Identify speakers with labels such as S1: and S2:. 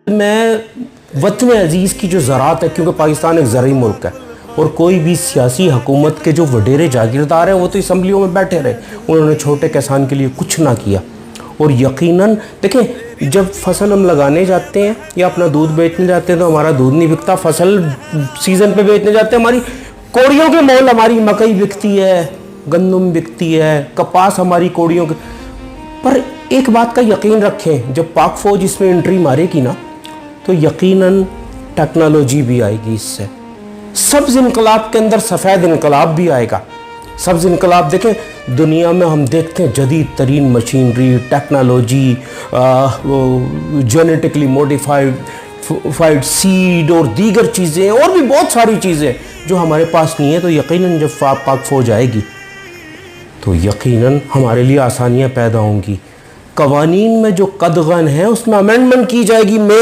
S1: मैं वतन अजीज़ की जो ज़राअत है, क्योंकि पाकिस्तान एक ज़रई मुल्क है और कोई भी सियासी हुकूमत के जो वडेरे जागीरदार हैं वो तो असम्बलियों में बैठे रहे, उन्होंने छोटे किसान के लिए कुछ ना किया। और यकीनन देखें, जब फसल हम लगाने जाते हैं या अपना दूध बेचने जाते हैं तो हमारा दूध नहीं बिकता, फसल सीज़न पे बेचने जाते हैं, हमारी कोड़ियों के मोल, हमारी मकई बिकती है, गंदम बिकती है, कपास हमारी कोड़ियों के। पर एक बात का यकीन रखें, जब पाक फ़ौज इसमें एंट्री मारेगी ना तो यकीनन टेक्नोलॉजी भी आएगी, इससे सब्ज़ इनकलाब के अंदर सफ़ेद इनकलाब भी आएगा। सब्ज़ इनकलाब देखें, दुनिया में हम देखते हैं जदीद तरीन machinery, technology, genetically modified seed और दीगर चीज़ें और भी बहुत सारी चीज़ें जो हमारे पास नहीं है। तो यकीनन जब पाक फ़ौज आएगी तो यकीनन हमारे लिए आसानियाँ पैदा होंगी। कवानीन में जो कदगन है उसमें अमेंडमेंट की जाएगी। मेरे